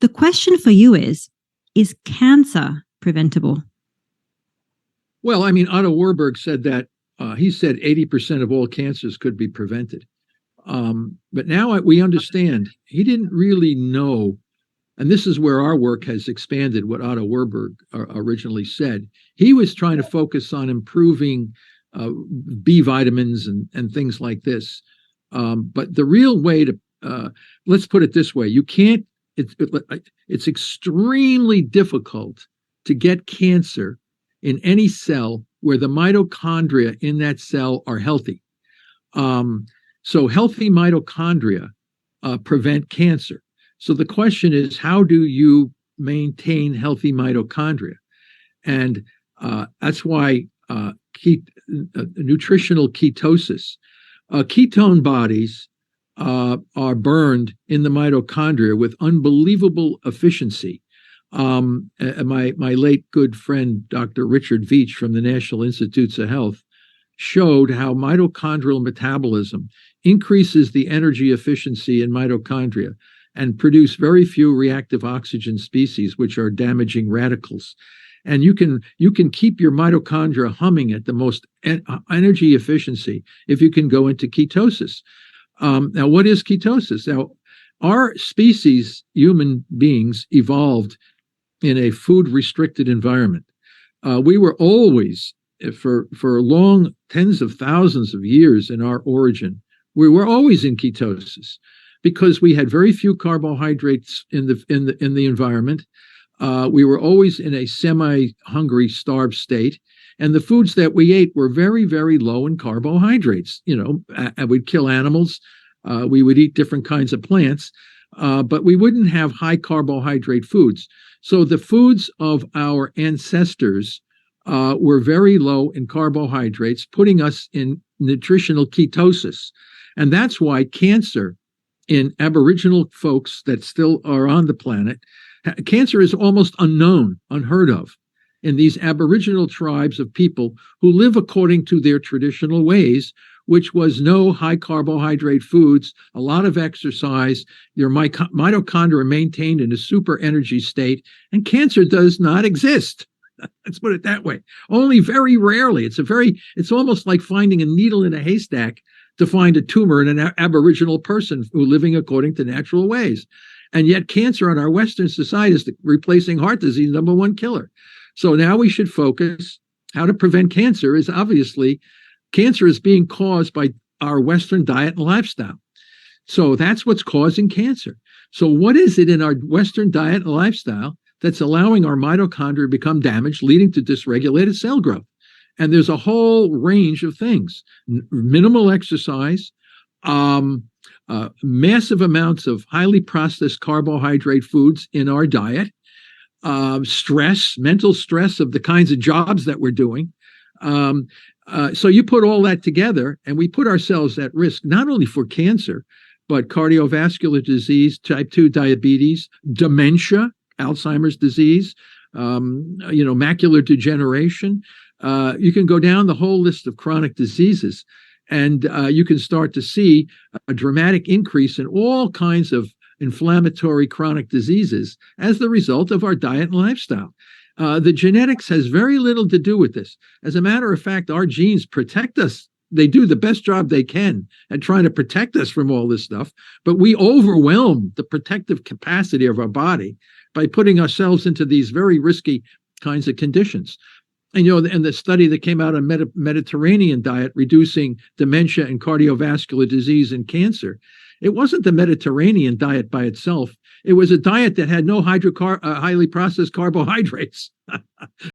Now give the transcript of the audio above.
The question for you is cancer preventable? Well, I mean, Otto Warburg said that he said 80% of all cancers could be prevented. But now we understand he didn't really know, and this is where our work has expanded what Otto Warburg originally said. He was trying to focus on improving B vitamins and things like this. But the real way to, let's put it this way, you can't, it's extremely difficult to get cancer in any cell where the mitochondria in that cell are healthy. So healthy mitochondria prevent cancer. So the question is, how do you maintain healthy mitochondria? And that's why nutritional ketosis, ketone bodies are burned in the mitochondria with unbelievable efficiency. My late good friend, Dr. Richard Veach from the National Institutes of Health, showed how mitochondrial metabolism increases the energy efficiency in mitochondria and produce very few reactive oxygen species, which are damaging radicals. And you can keep your mitochondria humming at the most energy efficiency if you can go into ketosis. Now, what is ketosis? Now, our species, human beings, evolved in a food-restricted environment. We were always, for long tens of thousands of years in our origin, we were always in ketosis because we had very few carbohydrates in the environment. We were always in a semi-hungry, starved state, and the foods that we ate were very, very low in carbohydrates. We'd kill animals, we would eat different kinds of plants, but we wouldn't have high carbohydrate foods. So the foods of our ancestors were very low in carbohydrates, putting us in nutritional ketosis. And that's why cancer in Aboriginal folks that still are on the planet, cancer is almost unknown, unheard of in these Aboriginal tribes of people who live according to their traditional ways, which was no high carbohydrate foods, a lot of exercise, your mitochondria maintained in a super energy state, and cancer does not exist. Let's put it that way. Only very rarely. It's almost like finding a needle in a haystack to find a tumor in an Aboriginal person who living according to natural ways. And yet cancer in our Western society is replacing heart disease, #1 killer. So now we should focus. How to prevent cancer is obviously, cancer is being caused by our Western diet and lifestyle. So that's what's causing cancer. So what is it in our Western diet and lifestyle that's allowing our mitochondria to become damaged, leading to dysregulated cell growth? And there's a whole range of things: minimal exercise, massive amounts of highly processed carbohydrate foods in our diet, stress, mental stress of the kinds of jobs that we're doing. So you put all that together, and we put ourselves at risk, not only for cancer, but cardiovascular disease, type 2 diabetes, dementia, Alzheimer's disease, macular degeneration. You can go down the whole list of chronic diseases, and you can start to see a dramatic increase in all kinds of inflammatory chronic diseases as the result of our diet and lifestyle. The genetics has very little to do with this. As a matter of fact, our genes protect us. They do the best job they can at trying to protect us from all this stuff, but we overwhelm the protective capacity of our body by putting ourselves into these very risky kinds of conditions. And, and the study that came out on Mediterranean diet, reducing dementia and cardiovascular disease and cancer, it wasn't the Mediterranean diet by itself. It was a diet that had no highly processed carbohydrates.